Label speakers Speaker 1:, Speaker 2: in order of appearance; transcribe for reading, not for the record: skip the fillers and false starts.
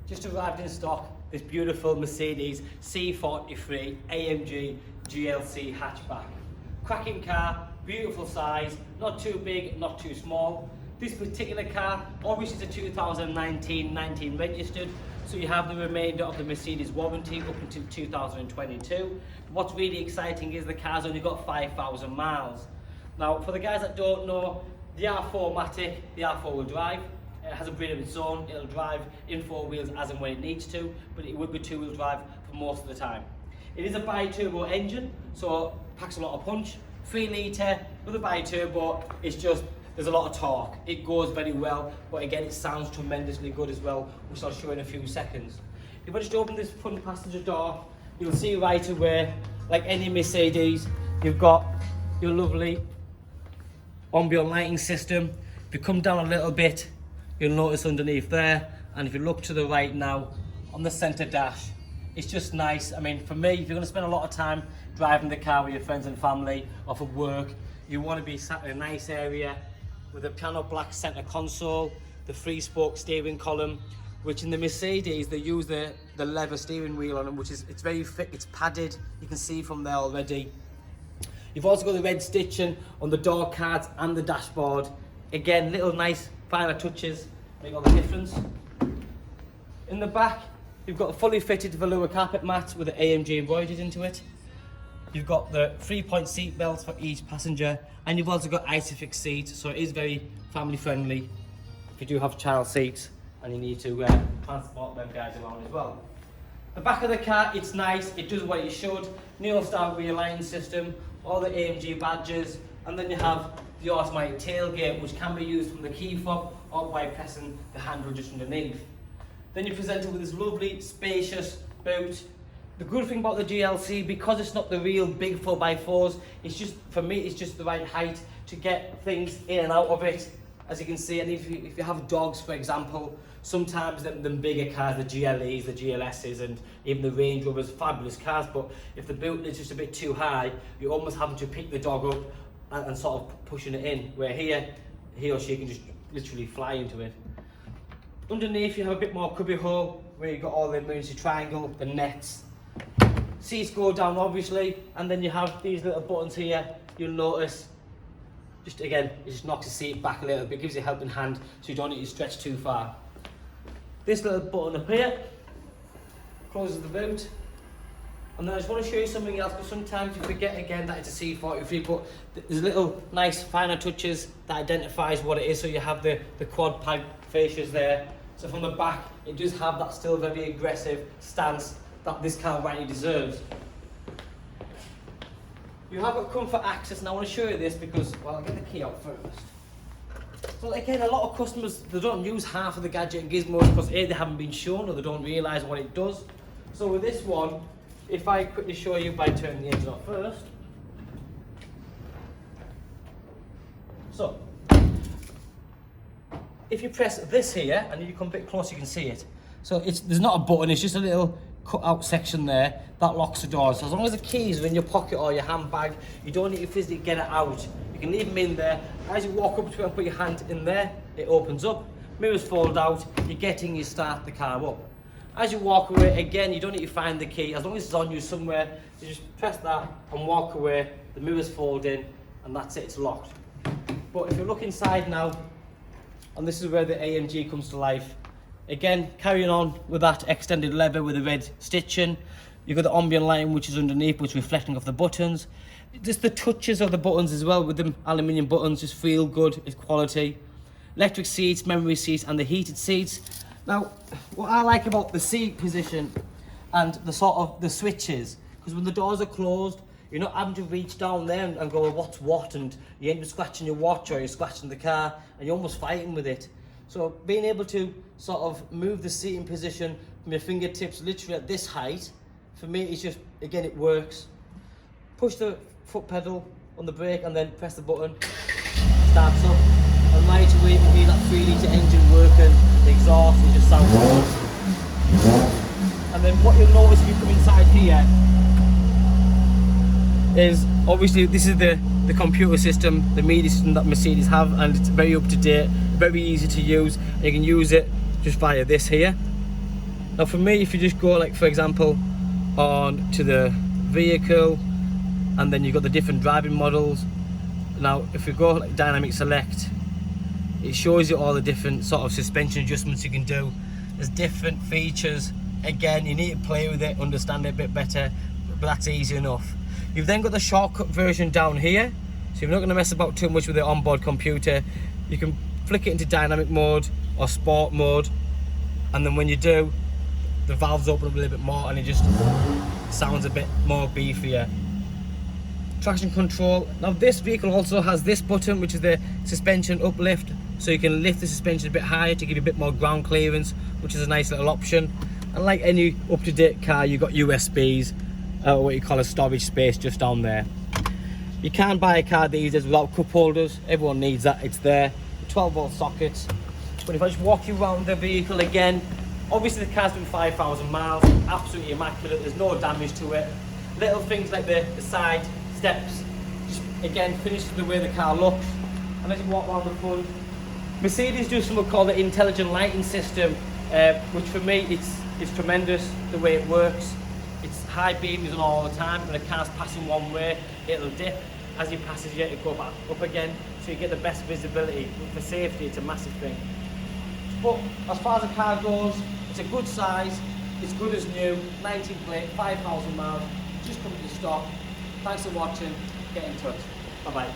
Speaker 1: just arrived in stock, this beautiful Mercedes C43 AMG GLC hatchback. Cracking car, beautiful size, not too big, not too small. This particular car, obviously it's a 2019 registered, so you have the remainder of the Mercedes warranty up until 2022. What's really exciting is the car's only got 5,000 miles. Now, for the guys that don't know, the R4Matic, the R4-wheel drive, it has a brain of its own. It'll drive in four wheels as and when it needs to, but it will be two-wheel drive for most of the time. It is a bi-turbo engine, so it packs a lot of punch. 3 litre with a bi-turbo, it's just, there's a lot of torque. It goes very well, but again, it sounds tremendously good as well, which I'll show in a few seconds. If I just open this front passenger door, you'll see right away, like any Mercedes, you've got your lovely ambient lighting system. If you come down a little bit, you'll notice underneath there, and if you look to the right now, on the centre dash, it's just nice. I mean, for me, if you're going to spend a lot of time driving the car with your friends and family or for work, you want to be sat in a nice area with a piano black centre console, the 3-spoke steering column, which in the Mercedes, they use the leather steering wheel on them, which is, it's very thick, it's padded, you can see from there already. You've also got the red stitching on the door cards and the dashboard. Again, little nice finer touches make all the difference. In the back, you've got a fully fitted velour carpet mat with the AMG embroidered into it. You've got the 3-point seat belts for each passenger, and you've also got ISOFIX seats, so it is very family friendly if you do have child seats and you need to transport them guys around as well. The back of the car, it's nice, it does what it should. Neo style rear lighting system, all the AMG badges, and then you have the automatic tailgate, which can be used from the key fob or by pressing the handle just underneath. Then you're presented with this lovely spacious boot. The good thing about the GLC, because it's not the real big 4x4s, it's just, for me, it's just the right height to get things in and out of it, as you can see. And if you have dogs, for example, sometimes them bigger cars, the GLEs, the GLSs, and even the Range Rovers, fabulous cars, but if the boot is just a bit too high, you're almost having to pick the dog up and sort of pushing it in, where here, he or she can just literally fly into it. Underneath, you have a bit more cubby hole, where you've got all the emergency triangle, the nets. Seats go down, obviously, and then you have these little buttons here. You'll notice, just again, it just knocks the seat back a little bit, gives you a helping hand, so you don't need to stretch too far. This little button up here closes the boot. And then I just want to show you something else, because sometimes you forget again that it's a C43, but there's little nice finer touches that identifies what it is. So you have the quad pipe fascias there. So from the back, it does have that still very aggressive stance that this car rightly deserves. You have got comfort access, and I want to show you this because, well, I'll get the key out first. So again, a lot of customers, they don't use half of the gadget and gizmos because A, they haven't been shown, or they don't realise what it does. So with this one, if I quickly show you by turning the engine off first. So, if you press this here, and if you come a bit closer, you can see it. So there's not a button, it's just a little cut out section there that locks the doors. So as long as the keys are in your pocket or your handbag, you don't need to physically get it out. You can leave them in there. As you walk up to it and put your hand in there, it opens up. Mirrors fold out, you get in, you start the car up. As you walk away, again, you don't need to find the key. As long as it's on you somewhere, you just press that and walk away. The mirrors fold in, and that's it, it's locked. But if you look inside now, and this is where the AMG comes to life. Again, carrying on with that extended leather with the red stitching. You've got the ambient lighting, which is underneath, which is reflecting off the buttons. Just the touches of the buttons as well, with them aluminium buttons, just feel good, it's quality. Electric seats, memory seats, and the heated seats. Now, what I like about the seat position and the sort of the switches, because when the doors are closed, you're not having to reach down there and go, well, what's what, and you end up scratching your watch or you're scratching the car, and you're almost fighting with it. So being able to sort of move the seating position from your fingertips literally at this height, for me, it's just, again, it works. Push the foot pedal on the brake and then press the button, starts up, and right away you can hear that 3 litre engine working, the exhaust, it just sounds good. And then what you'll notice if you come inside here is, obviously this is the computer system, the media system that Mercedes have, and it's very up to date, very easy to use. You can use it just via this here. Now for me, if you just go like, for example, on to the vehicle, and then you've got the different driving models. Now if we go like dynamic select, it shows you all the different sort of suspension adjustments you can do. There's different features. Again, you need to play with it, understand it a bit better, but that's easy enough. You've then got the shortcut version down here, so you're not going to mess about too much with the onboard computer. You can flick it into dynamic mode or sport mode, and then when you do, the valves open up a little bit more and it just sounds a bit more beefier. Traction control. Now this vehicle also has this button, which is the suspension uplift, so you can lift the suspension a bit higher to give you a bit more ground clearance, which is a nice little option. And like any up-to-date car, you've got USBs, what you call a storage space just down there. You can't buy a car these days without cup holders. Everyone needs that, it's there. 12-volt sockets. But if I just walk you around the vehicle again, obviously the car's been 5,000 miles, absolutely immaculate, there's no damage to it. Little things like the side steps, just again finishes the way the car looks. And as you walk around the front, Mercedes do something called the intelligent lighting system, which for me it's tremendous the way it works. It's high beams on all the time. When a car's passing one way, it'll dip. As you pass it, it'll go back up again, so you get the best visibility. For safety, it's a massive thing. But as far as the car goes, it's a good size, it's good as new, 19 plate, 5,000 miles, just come to stock. Thanks for watching, get in touch. Bye bye.